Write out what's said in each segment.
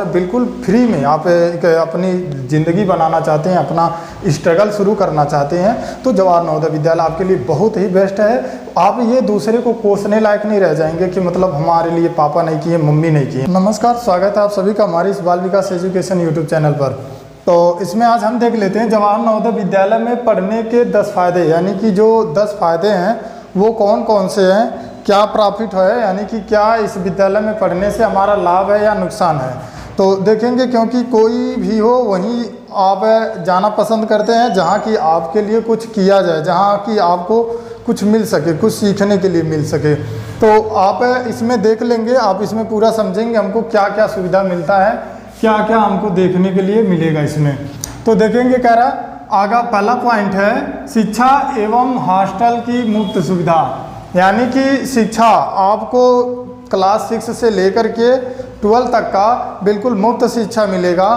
और बिल्कुल फ्री में आप एक अपनी ज़िंदगी बनाना चाहते हैं, अपना स्ट्रगल शुरू करना चाहते हैं तो जवाहर नवोदय विद्यालय आपके लिए बहुत ही बेस्ट है। आप ये दूसरे को कोसने लायक नहीं रह जाएंगे कि मतलब हमारे लिए पापा नहीं किए, मम्मी नहीं किए। नमस्कार, स्वागत है आप सभी का हमारी इस बाल विकास एजुकेशन यूट्यूब चैनल पर। तो इसमें आज हम देख लेते हैं जवाहर नवोदय विद्यालय में पढ़ने के 10 फायदे, यानी कि जो 10 फायदे हैं वो कौन कौन से हैं, क्या प्रॉफिट है, यानी कि क्या इस विद्यालय में पढ़ने से हमारा लाभ है या नुकसान है। तो देखेंगे, क्योंकि कोई भी हो वहीं आप जाना पसंद करते हैं जहाँ कि आपके लिए कुछ किया जाए, जहाँ कि आपको कुछ मिल सके, कुछ सीखने के लिए मिल सके। तो आप इसमें देख लेंगे, आप इसमें पूरा समझेंगे हमको क्या क्या सुविधा मिलता है, क्या क्या हमको देखने के लिए मिलेगा इसमें। तो देखेंगे, कह रहा आगा पहला पॉइंट है शिक्षा एवं हॉस्टल की मुफ्त सुविधा, यानी कि शिक्षा आपको क्लास 6 से लेकर के 12 तक का बिल्कुल मुफ्त शिक्षा मिलेगा।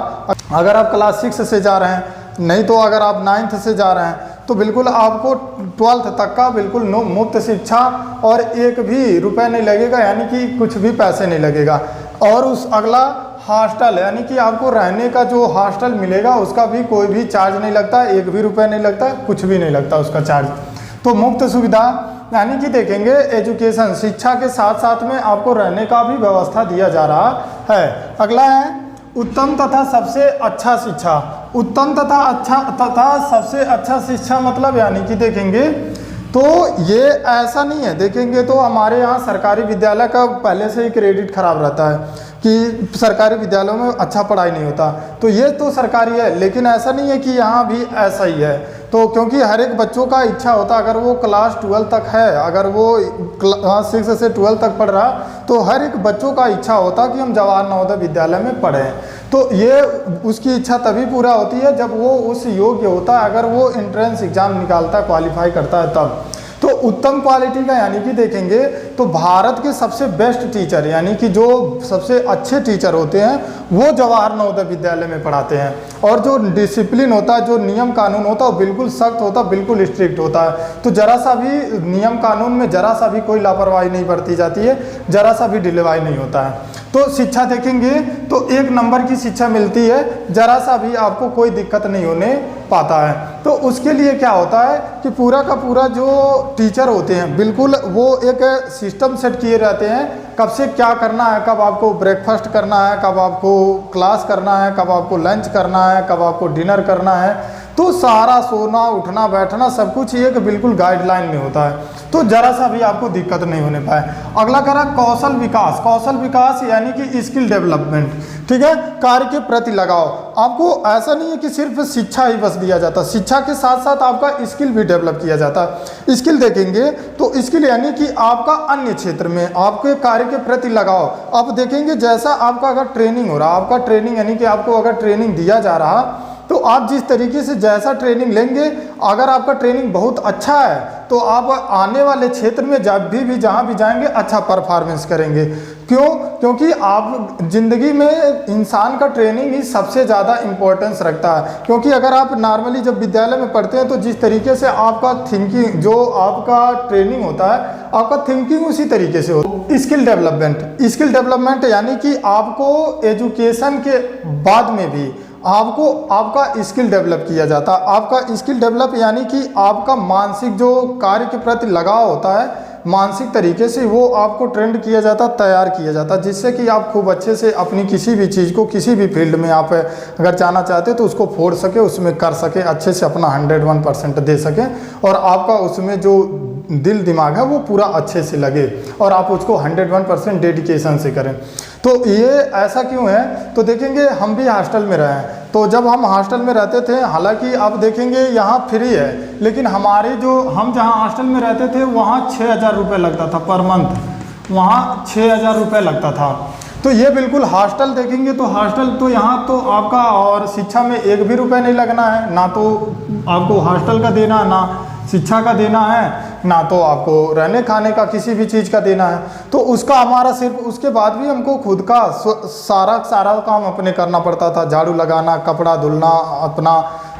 अगर आप क्लास 6 से जा रहे हैं, नहीं तो अगर आप 9th से जा रहे हैं तो बिल्कुल आपको 12th तक का बिल्कुल मुफ्त शिक्षा और एक भी रुपए नहीं लगेगा, यानी कि कुछ भी पैसे नहीं लगेगा। और उस अगला हॉस्टल, यानी कि आपको रहने का जो हॉस्टल मिलेगा उसका भी कोई भी चार्ज नहीं लगता, एक भी रुपए नहीं लगता, कुछ भी नहीं लगता उसका चार्ज। तो मुफ्त सुविधा, यानी कि देखेंगे एजुकेशन, शिक्षा के साथ साथ में आपको रहने का भी व्यवस्था दिया जा रहा है। अगला है उत्तम तथा सबसे अच्छा शिक्षा। उत्तम तथा सबसे अच्छा शिक्षा मतलब, यानी कि देखेंगे तो ये ऐसा नहीं है, देखेंगे तो हमारे यहाँ सरकारी विद्यालय का पहले से ही क्रेडिट खराब रहता है कि सरकारी विद्यालयों में अच्छा पढ़ाई नहीं होता। तो ये तो सरकारी है, लेकिन ऐसा नहीं है कि यहाँ भी ऐसा ही है। तो क्योंकि हर एक बच्चों का इच्छा होता, अगर वो क्लास 12 तक है, अगर वो क्लास 6 से 12 तक पढ़ रहा, तो हर एक बच्चों का इच्छा होता कि हम जवाहर नवोदय विद्यालय में पढ़ें। तो ये उसकी इच्छा तभी पूरा होती है जब वो उस योग्य होता है, अगर वो एंट्रेंस एग्जाम निकालता है, क्वालिफाई करता है तब। तो उत्तम क्वालिटी का, यानी कि देखेंगे तो भारत के सबसे बेस्ट टीचर, यानी कि जो सबसे अच्छे टीचर होते हैं वो जवाहर नवोदय विद्यालय में पढ़ाते हैं। और जो डिसिप्लिन होता है, जो नियम कानून होता है वो बिल्कुल सख्त होता है, बिल्कुल स्ट्रिक्ट होता है। तो जरा सा भी नियम कानून में जरा सा भी कोई लापरवाही नहीं बरती जाती है, जरा सा भी ढिलवाई नहीं होता है। तो शिक्षा देखेंगे तो 1 नंबर की शिक्षा मिलती है, जरा सा भी आपको कोई दिक्कत नहीं होने पाता है। तो उसके लिए क्या होता है कि पूरा का पूरा जो टीचर होते हैं बिल्कुल वो एक सिस्टम सेट किए रहते हैं, कब से क्या करना है, कब आपको ब्रेकफास्ट करना है, कब आपको क्लास करना है, कब आपको लंच करना है, कब आपको डिनर करना है। तो सारा सोना उठना बैठना सब कुछ एक बिल्कुल गाइडलाइन में होता है, तो जरा सा भी आपको दिक्कत नहीं होने पाए। अगला कह रहा कौशल विकास। कौशल विकास यानी कि स्किल डेवलपमेंट, ठीक है, कार्य के प्रति लगाओ। आपको ऐसा नहीं है कि सिर्फ शिक्षा ही बस दिया जाता, शिक्षा के साथ साथ आपका स्किल भी डेवलप किया जाता। स्किल देखेंगे तो स्किल यानी कि आपका अन्य क्षेत्र में आपके कार्य के प्रति लगाओ। आप देखेंगे जैसा आपका अगर ट्रेनिंग हो रहा, आपका ट्रेनिंग यानी कि आपको अगर ट्रेनिंग दिया जा रहा, तो आप जिस तरीके से जैसा ट्रेनिंग लेंगे, अगर आपका ट्रेनिंग बहुत अच्छा है तो आप आने वाले क्षेत्र में जब भी जहाँ भी जाएंगे अच्छा परफॉर्मेंस करेंगे। क्यों? क्योंकि आप जिंदगी में इंसान का ट्रेनिंग ही सबसे ज़्यादा इम्पोर्टेंस रखता है। क्योंकि अगर आप नॉर्मली जब विद्यालय में पढ़ते हैं तो जिस तरीके से आपका थिंकिंग, जो आपका ट्रेनिंग होता है, आपका थिंकिंग उसी तरीके से हो। स्किल डेवलपमेंट, स्किल डेवलपमेंट यानी कि आपको एजुकेशन के बाद में भी आपको आपका स्किल डेवलप किया जाता है। आपका स्किल डेवलप यानी कि आपका मानसिक जो कार्य के प्रति लगाव होता है, मानसिक तरीके से वो आपको ट्रेंड किया जाता, तैयार किया जाता, जिससे कि आप खूब अच्छे से अपनी किसी भी चीज़ को, किसी भी फील्ड में आप अगर जाना चाहते हो तो उसको फोड़ सके, उसमें कर सके, अच्छे से अपना 101% दे सकें और आपका उसमें जो दिल दिमाग है वो पूरा अच्छे से लगे और आप उसको 101% डेडिकेशन से करें। तो ये ऐसा क्यों है? तो देखेंगे हम भी हॉस्टल में रहे हैं, तो जब हम हॉस्टल में रहते थे, हालांकि आप देखेंगे यहाँ फ्री है, लेकिन हमारे जो हम जहाँ हॉस्टल में रहते थे वहाँ 6,000 रुपये लगता था पर मंथ, वहाँ 6,000 रुपये लगता था। तो ये बिल्कुल हॉस्टल देखेंगे तो हॉस्टल तो यहाँ तो आपका और शिक्षा में एक भी रुपये नहीं लगना है, ना तो आपको हॉस्टल का देना, ना शिक्षा का देना है, ना तो आपको रहने खाने का किसी भी चीज़ का देना है। तो उसका हमारा सिर्फ, उसके बाद भी हमको खुद का सारा काम अपने करना पड़ता था, झाड़ू लगाना, कपड़ा धुलना, अपना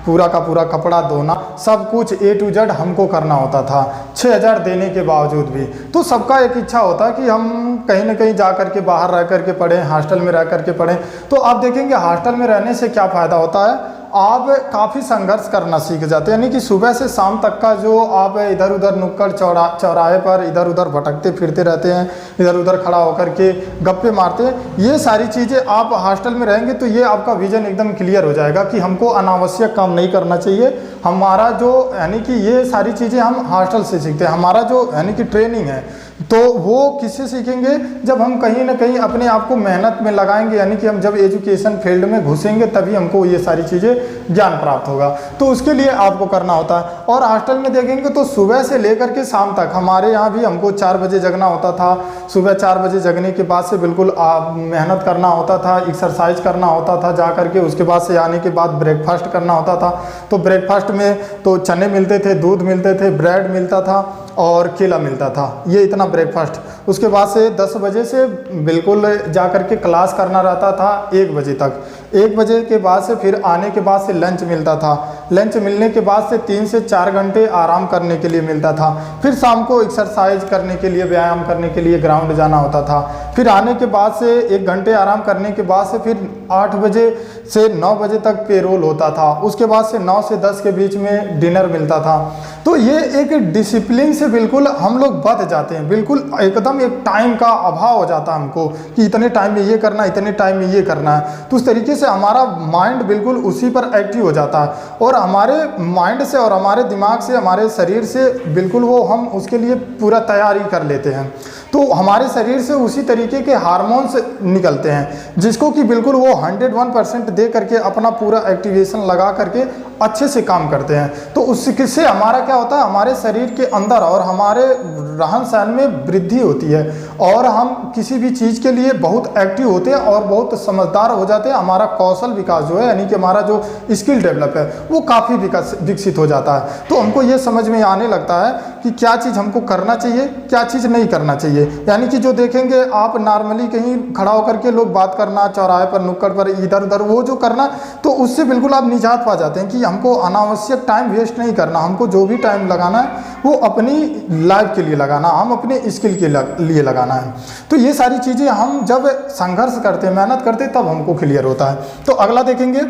पूरा का पूरा कपड़ा धोना, सब कुछ A to Z हमको करना होता था 6,000 देने के बावजूद भी। तो सबका एक इच्छा होता कि हम कहीं ना कहीं जा कर के बाहर रह कर के पढ़ें, हॉस्टल में रह कर के पढ़ें। तो आप देखेंगे हॉस्टल में रहने से क्या फ़ायदा होता है, आप काफ़ी संघर्ष करना सीख जाते हैं। यानी कि सुबह से शाम तक का जो आप इधर उधर नुक्कड़ चौराहे पर इधर उधर भटकते फिरते रहते हैं, इधर उधर खड़ा होकर के गप्पे मारते हैं, ये सारी चीज़ें आप हॉस्टल में रहेंगे तो ये आपका विजन एकदम क्लियर हो जाएगा कि हमको अनावश्यक काम नहीं करना चाहिए। हमारा जो यानी कि ये सारी चीज़ें हम हॉस्टल से सीखते हैं। हमारा जो यानी कि ट्रेनिंग है तो वो किससे सीखेंगे, जब हम कहीं ना कहीं अपने आप को मेहनत में लगाएंगे, यानी कि हम जब एजुकेशन फील्ड में घुसेंगे तभी हमको ये सारी चीज़ें ज्ञान प्राप्त होगा। तो उसके लिए आपको करना होता है। और हॉस्टल में देखेंगे तो सुबह से लेकर के शाम तक हमारे यहाँ भी हमको 4 बजे जगना होता था। सुबह 4 बजे जगने के बाद से बिल्कुल मेहनत करना होता था, एक्सरसाइज करना होता था जा करके, उसके बाद से आने के बाद ब्रेकफास्ट करना होता था। तो ब्रेकफास्ट में तो चने मिलते थे, दूध मिलते थे, ब्रेड मिलता था और केला मिलता था, ये इतना ब्रेकफास्ट। उसके बाद से 10 बजे से बिल्कुल जा कर के क्लास करना रहता था 1 बजे तक। 1 बजे के बाद से फिर आने के बाद से लंच मिलता था। लंच मिलने के बाद से 3 से 4 घंटे आराम करने के लिए मिलता था। फिर शाम को एक्सरसाइज करने के लिए, व्यायाम करने के लिए ग्राउंड जाना होता था। फिर आने के बाद से 1 घंटे आराम करने के बाद से फिर 8 बजे से 9 बजे तक पेरोल होता था। उसके बाद से 9 से 10 के बीच में डिनर मिलता था। तो ये एक डिसिप्लिन से बिल्कुल हम लोग बच जाते हैं, बिल्कुल एकदम एक टाइम का अभाव हो जाता है हमको कि इतने टाइम में ये करना, इतने टाइम में ये करना है। तो उस तरीके से हमारा माइंड बिल्कुल उसी पर एक्टिव हो जाता है और हमारे माइंड से और हमारे दिमाग से, हमारे शरीर से बिल्कुल वो हम उसके लिए पूरा तैयारी कर लेते हैं। तो हमारे शरीर से उसी तरीके के हार्मोन्स निकलते हैं जिसको कि बिल्कुल वो 101% दे करके अपना पूरा एक्टिवेशन लगा करके अच्छे से काम करते हैं। तो उससे हमारा क्या होता है, हमारे शरीर के अंदर और हमारे रहन सहन में वृद्धि होती है और हम किसी भी चीज़ के लिए बहुत एक्टिव होते हैं और बहुत समझदार हो जाते हैं। हमारा कौशल विकास जो है, यानी कि हमारा जो स्किल डेवलप है वो काफ़ी विकसित हो जाता है। तो हमको ये समझ में आने लगता है कि क्या चीज़ हमको करना चाहिए, क्या चीज़ नहीं करना चाहिए। यानी कि जो देखेंगे आप नॉर्मली कहीं खड़ा होकर के लोग बात करना, चौराहे पर नुक्कड़ पर इधर उधर वो जो करना, तो उससे बिल्कुल आप निजात पा जाते हैं कि हमको अनावश्यक टाइम वेस्ट नहीं करना। हमको जो भी टाइम लगाना है वो अपनी लाइफ के लिए लगाना, हम अपने स्किल के लिए लगाना है। तो ये सारी चीज़ें हम जब संघर्ष करते हैं, मेहनत करते हैं, तब हमको क्लियर होता है। तो अगला देखेंगे,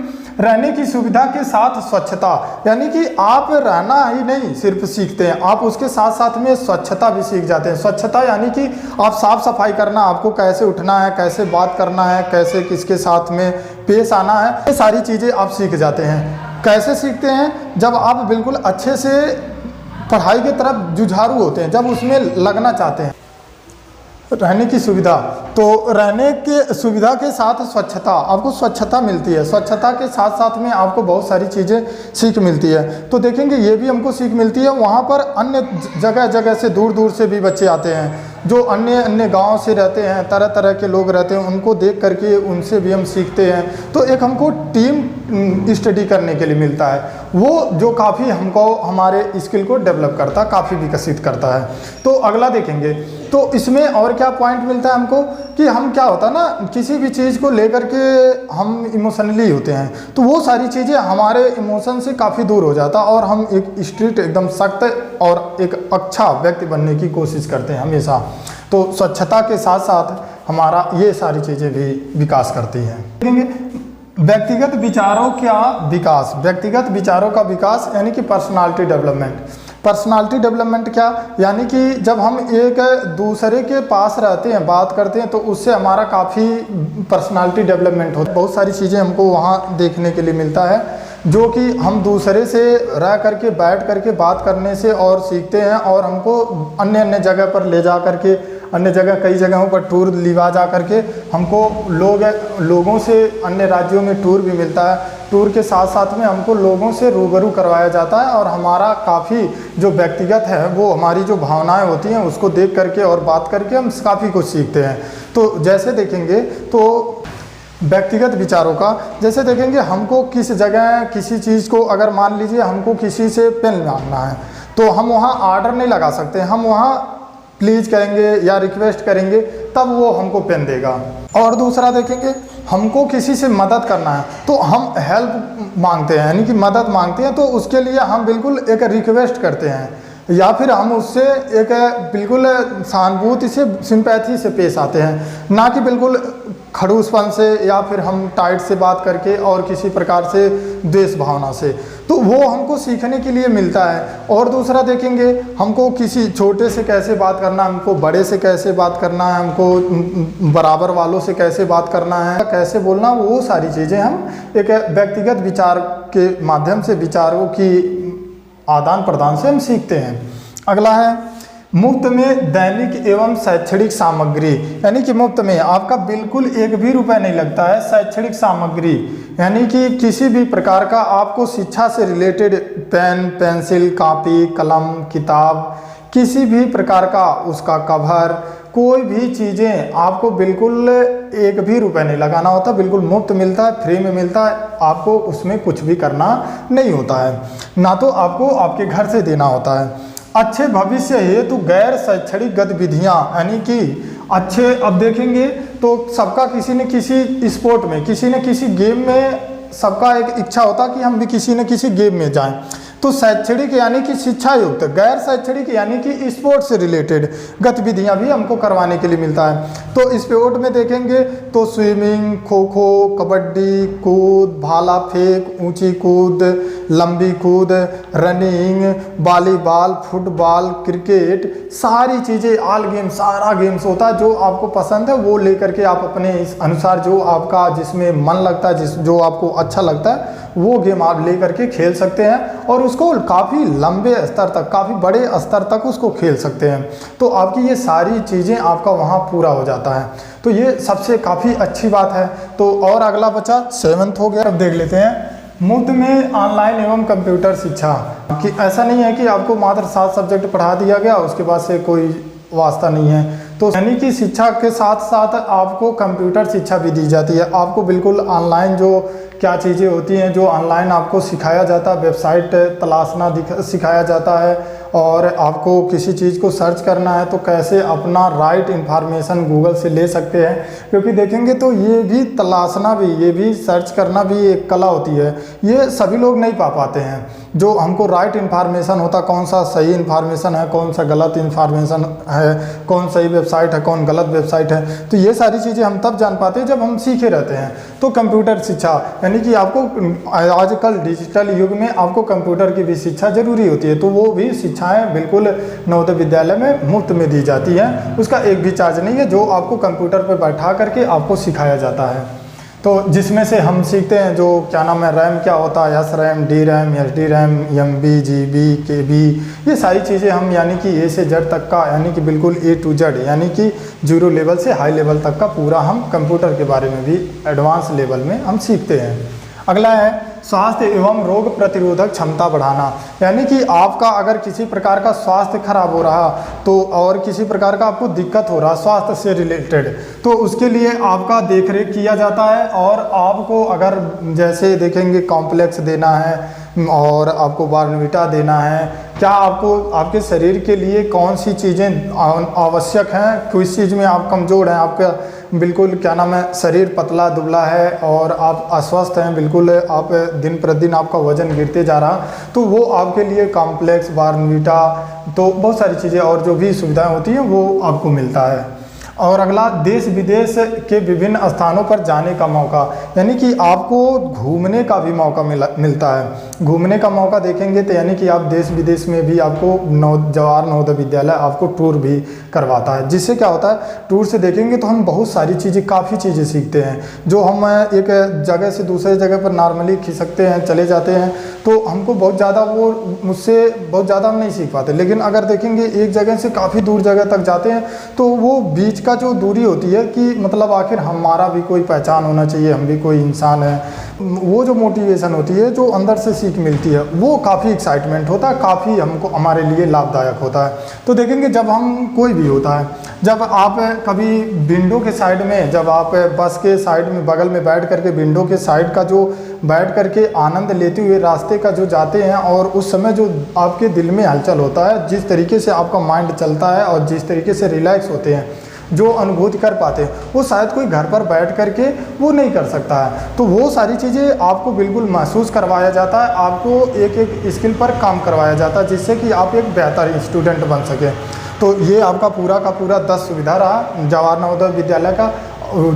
रहने की सुविधा के साथ स्वच्छता। यानी कि आप रहना ही नहीं सिर्फ सीखते हैं, आप उसके साथ साथ में स्वच्छता भी सीख जाते हैं। स्वच्छता यानी कि आप साफ सफाई करना, आपको कैसे उठना है, कैसे बात करना है, कैसे किसके साथ में पेश आना है, ये सारी चीज़ें आप सीख जाते हैं। कैसे सीखते हैं, जब आप बिल्कुल अच्छे से पढ़ाई की तरफ जुझारू होते हैं, जब उसमें लगना चाहते हैं। रहने की सुविधा, तो रहने के सुविधा के साथ स्वच्छता, आपको स्वच्छता मिलती है। स्वच्छता के साथ साथ में आपको बहुत सारी चीज़ें सीख मिलती है। तो देखेंगे ये भी हमको सीख मिलती है। वहाँ पर अन्य जगह जगह से, दूर दूर से भी बच्चे आते हैं जो अन्य अन्य गाँव से रहते हैं, तरह तरह के लोग रहते हैं, उनको देख करके उनसे भी हम सीखते हैं। तो एक हमको टीम स्टडी करने के लिए मिलता है, वो जो काफ़ी हमको हमारे स्किल को डेवलप करता, काफ़ी विकसित करता है। तो अगला देखेंगे, तो इसमें और क्या पॉइंट मिलता है हमको कि हम क्या होता है ना, किसी भी चीज़ को लेकर के हम इमोशनली होते हैं, तो वो सारी चीज़ें हमारे इमोशन से काफ़ी दूर हो जाता और हम एक स्ट्रिक्ट, एकदम सख्त और एक अच्छा व्यक्ति बनने की कोशिश करते हैं हमेशा। तो स्वच्छता के साथ साथ हमारा ये सारी चीज़ें भी विकास करती हैं। देखेंगे व्यक्तिगत विचारों का विकास। व्यक्तिगत विचारों का विकास यानी कि पर्सनालिटी डेवलपमेंट। पर्सनालिटी डेवलपमेंट क्या, यानी कि जब हम एक दूसरे के पास रहते हैं, बात करते हैं, तो उससे हमारा काफ़ी पर्सनालिटी डेवलपमेंट होता है। बहुत सारी चीज़ें हमको वहाँ देखने के लिए मिलता है जो कि हम दूसरे से रह करके, बैठ करके बात करने से और सीखते हैं, और हमको अन्य अन्य जगह पर ले जा करके, अन्य जगह कई जगहों पर टूर लिवा जा करके हमको लोगों से अन्य राज्यों में टूर भी मिलता है। टूर के साथ साथ में हमको लोगों से रूबरू करवाया जाता है और हमारा काफ़ी जो व्यक्तिगत है, वो हमारी जो भावनाएं होती हैं उसको देख करके और बात करके हम काफ़ी कुछ सीखते हैं। तो जैसे देखेंगे तो व्यक्तिगत विचारों का, जैसे देखेंगे हमको किस जगह किसी चीज़ को, अगर मान लीजिए हमको किसी से पेन मांगना है तो हम वहाँ ऑर्डर नहीं लगा सकते, हम वहाँ प्लीज़ कहेंगे या रिक्वेस्ट करेंगे, तब वो हमको पेन देगा। और दूसरा देखेंगे हमको किसी से मदद करना है तो हम हेल्प मांगते हैं, यानी कि मदद मांगते हैं, तो उसके लिए हम बिल्कुल एक रिक्वेस्ट करते हैं या फिर हम उससे एक बिल्कुल सहानुभूति से, सिंपैथी से पेश आते हैं, ना कि बिल्कुल खड़ूसपन से या फिर हम टाइट से बात करके और किसी प्रकार से द्वेष भावना से। तो वो हमको सीखने के लिए मिलता है। और दूसरा देखेंगे, हमको किसी छोटे से कैसे बात करना है, हमको बड़े से कैसे बात करना है, हमको बराबर वालों से कैसे बात करना है, कैसे बोलना, वो सारी चीज़ें हम एक व्यक्तिगत विचार के माध्यम से, विचारों की आदान प्रदान से हम सीखते हैं। अगला है मुफ्त में दैनिक एवं शैक्षणिक सामग्री, यानी कि मुफ्त में आपका बिल्कुल एक भी रुपए नहीं लगता है शैक्षणिक सामग्री, यानी कि किसी भी प्रकार का आपको शिक्षा से रिलेटेड पेन, पेंसिल, कॉपी, कलम, किताब, किसी भी प्रकार का उसका कवर, कोई भी चीज़ें आपको बिल्कुल एक भी रुपए नहीं लगाना होता, बिल्कुल मुफ्त मिलता है, फ्री में मिलता है, आपको उसमें कुछ भी करना नहीं होता है, ना तो आपको आपके घर से देना होता है। अच्छे भविष्य हेतु गैर शैक्षणिक गतिविधियाँ, यानी कि अच्छे, अब देखेंगे तो सबका किसी न किसी स्पोर्ट में, किसी न किसी गेम में सबका एक इच्छा होता कि हम भी किसी न किसी गेम में जाएं। तो शैक्षणिक यानी कि शिक्षा युक्त, गैर शैक्षणिक यानी कि स्पोर्ट्स से रिलेटेड गतिविधियां भी हमको करवाने के लिए मिलता है। तो स्पोर्ट में देखेंगे तो स्विमिंग, खो खो, कबड्डी, कूद, भाला फेंक, ऊंची कूद, लंबी कूद, रनिंग, वॉलीबॉल, फुटबॉल, क्रिकेट, सारी चीज़ें, ऑल गेम, सारा गेम्स होता है। जो आपको पसंद है वो लेकर के आप अपने इस अनुसार, जो आपका जिसमें मन लगता है, जो आपको अच्छा लगता है, वो गेम आप लेकर के खेल सकते हैं और उसको काफ़ी लंबे स्तर तक, काफ़ी बड़े स्तर तक उसको खेल सकते हैं। तो आपकी ये सारी चीज़ें आपका वहाँ पूरा हो जाता है। तो ये सबसे काफ़ी अच्छी बात है। तो और अगला बचा 7th हो गया। अब देख लेते हैं मुफ्त में ऑनलाइन एवं कंप्यूटर शिक्षा, कि ऐसा नहीं है कि आपको मात्र 7 सब्जेक्ट पढ़ा दिया गया उसके बाद से कोई वास्ता नहीं है। तो यानी कि शिक्षा के साथ साथ आपको कंप्यूटर शिक्षा भी दी जाती है। आपको बिल्कुल ऑनलाइन जो क्या चीज़ें होती हैं, जो ऑनलाइन आपको सिखाया जाता है, वेबसाइट तलाशना सिखाया जाता है, और आपको किसी चीज़ को सर्च करना है तो कैसे अपना राइट इन्फॉर्मेशन गूगल से ले सकते हैं। क्योंकि देखेंगे तो ये भी तलाशना भी, ये भी सर्च करना भी एक कला होती है, ये सभी लोग नहीं पा पाते हैं। जो हमको राइट इन्फॉर्मेशन होता, कौन सा सही इन्फॉर्मेशन है, कौन सा गलत इन्फॉर्मेशन है, कौन सही वेबसाइट है, कौन गलत वेबसाइट है, तो ये सारी चीज़ें हम तब जान पाते हैं जब हम सीखे रहते हैं। तो कंप्यूटर शिक्षा यानी कि आपको आजकल डिजिटल युग में आपको कंप्यूटर की भी शिक्षा जरूरी होती है। तो वो भी शिक्षाएं बिल्कुल नवोदय विद्यालय में मुफ्त में दी जाती हैं, उसका एक भी चार्ज नहीं है, जो आपको कंप्यूटर पर बैठा करके आपको सिखाया जाता है। तो जिसमें से हम सीखते हैं जो क्या नाम है, रैम क्या होता है, SRAM, DRAM, SD-RAM, MB, GB, KB, ये सारी चीज़ें हम यानी कि A से Z तक का, यानी कि बिल्कुल A to Z, यानी कि 0 लेवल से हाई लेवल तक का पूरा हम कंप्यूटर के बारे में भी एडवांस लेवल में हम सीखते हैं। अगला है स्वास्थ्य एवं रोग प्रतिरोधक क्षमता बढ़ाना, यानी कि आपका अगर किसी प्रकार का स्वास्थ्य खराब हो रहा तो, और किसी प्रकार का आपको दिक्कत हो रहा स्वास्थ्य से रिलेटेड, तो उसके लिए आपका देखरेख किया जाता है। और आपको अगर जैसे देखेंगे कॉम्प्लेक्स देना है और आपको बॉर्नविटा देना है, क्या आपको आपके शरीर के लिए कौन सी चीज़ें आवश्यक हैं, किस चीज़ में आप कमज़ोर हैं, आपका बिल्कुल क्या नाम है शरीर पतला दुबला है और आप अस्वस्थ हैं, बिल्कुल आप दिन प्रतिदिन आपका वजन गिरते जा रहा, तो वो आपके लिए कॉम्प्लेक्स, बॉर्नविटा, तो बहुत सारी चीज़ें और जो भी सुविधाएं होती हैं वो आपको मिलता है। और अगला देश विदेश के विभिन्न स्थानों पर जाने का मौका, यानी कि आपको घूमने का भी मौका मिलता है। घूमने का मौका देखेंगे तो यानी कि आप देश विदेश में भी आपको जवाहर नवोदय विद्यालय आपको टूर भी करवाता है, जिससे क्या होता है, टूर से देखेंगे तो हम बहुत सारी चीज़ें, काफ़ी चीज़ें सीखते हैं जो हम एक जगह से दूसरे जगह पर नॉर्मली खिसकते हैं, चले जाते हैं, तो हमको बहुत ज़्यादा वो मुझसे बहुत ज़्यादा हम नहीं सीख पाते। लेकिन अगर देखेंगे एक जगह से काफ़ी दूर जगह तक जाते हैं तो वो बीच का जो दूरी होती है कि मतलब आखिर हमारा भी कोई पहचान होना चाहिए, हम भी कोई इंसान है, वो जो मोटिवेशन होती है, जो अंदर से सीख मिलती है, वो काफ़ी एक्साइटमेंट होता है, काफ़ी हमको हमारे लिए लाभदायक होता है। तो देखेंगे जब हम कोई भी होता है, जब आप कभी विंडो के साइड में, जब आप बस के साइड में बगल में बैठ करके विंडो के साइड का जो बैठ करके आनंद लेते हुए रास्ते का जो जाते हैं, और उस समय जो आपके दिल में हलचल होता है, जिस तरीके से आपका माइंड चलता है और जिस तरीके से रिलैक्स होते हैं, जो अनुभूति कर पाते हैं वो शायद कोई घर पर बैठ करके वो नहीं कर सकता है। तो वो सारी चीज़ें आपको बिल्कुल महसूस करवाया जाता है, आपको एक एक स्किल पर काम करवाया जाता है जिससे कि आप एक बेहतर स्टूडेंट बन सकें। तो ये आपका पूरा का पूरा 10 सुविधा रहा जवाहर नवोदय विद्यालय का।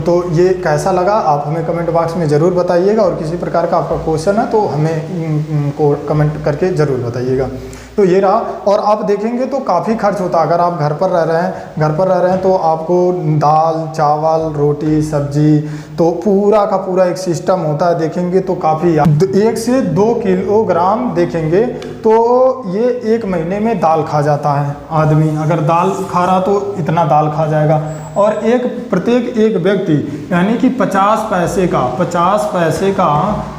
तो ये कैसा लगा आप हमें कमेंट बॉक्स में ज़रूर बताइएगा, और किसी प्रकार का आपका क्वेश्चन है तो हमें को कमेंट करके ज़रूर बताइएगा। तो ये रहा, और आप देखेंगे तो काफ़ी खर्च होता है। अगर आप घर पर रह रहे हैं तो आपको दाल चावल रोटी सब्जी तो पूरा का पूरा एक सिस्टम होता है। देखेंगे तो काफ़ी 1 से 2 किलोग्राम देखेंगे तो ये 1 महीने में दाल खा जाता है आदमी। अगर दाल खा रहा तो इतना दाल खा जाएगा, और प्रत्येक एक व्यक्ति यानी कि 50 पैसे का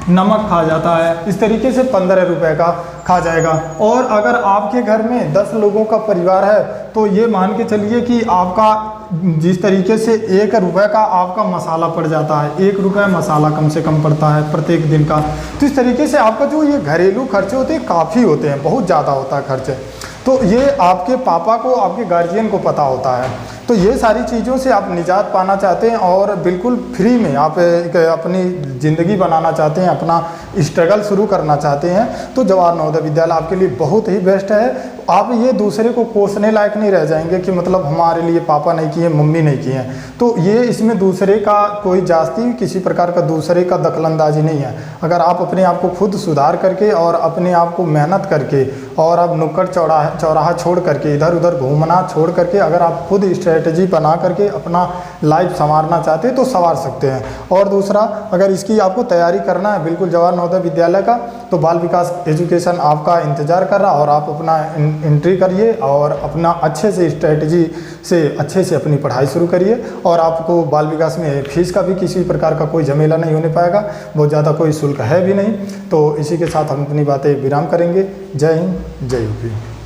नमक खा जाता है। इस तरीके से 15 रुपए का खा जाएगा। और अगर आपके घर में 10 लोगों का परिवार है तो ये मान के चलिए कि आपका जिस तरीके से 1 रुपये का आपका मसाला पड़ जाता है, 1 रुपये मसाला कम से कम पड़ता है प्रत्येक दिन का। तो इस तरीके से आपका जो ये घरेलू खर्चे होते हैं काफ़ी होते हैं, बहुत ज़्यादा होता है खर्चे। तो ये आपके पापा को आपके गार्जियन को पता होता है। तो ये सारी चीज़ों से आप निजात पाना चाहते हैं और बिल्कुल फ्री में आप अपनी ज़िंदगी बनाना चाहते हैं, अपना स्ट्रगल शुरू करना चाहते हैं, तो जवाहर नवोदय विद्यालय आपके लिए बहुत ही बेस्ट है। आप ये दूसरे को कोसने लायक नहीं रह जाएंगे कि मतलब हमारे लिए पापा नहीं किए मम्मी नहीं किए हैं। तो ये इसमें दूसरे का कोई जास्ती किसी प्रकार का दूसरे का दखलंदाजी नहीं है। अगर आप अपने आप को खुद सुधार करके और अपने आप को मेहनत करके और आप नुक्कड़ चौराहा छोड़ करके इधर उधर घूमना छोड़ करके अगर आप खुद स्ट्रेटजी बना करके अपना लाइफ संवारना चाहते हैं तो संवार सकते हैं। और दूसरा, अगर इसकी आपको तैयारी करना है बिल्कुल जवाहर नवोदय विद्यालय का, तो बाल विकास एजुकेशन आपका इंतज़ार कर रहा, और आप अपना एंट्री करिए और अपना अच्छे से स्ट्रेटजी से अच्छे से अपनी पढ़ाई शुरू करिए। और आपको बाल विकास में फीस का भी किसी प्रकार का कोई झमेला नहीं होने पाएगा, बहुत ज़्यादा कोई शुल्क है भी नहीं। तो इसी के साथ हम अपनी बातें विराम करेंगे। जय हिंद, जय यूपी।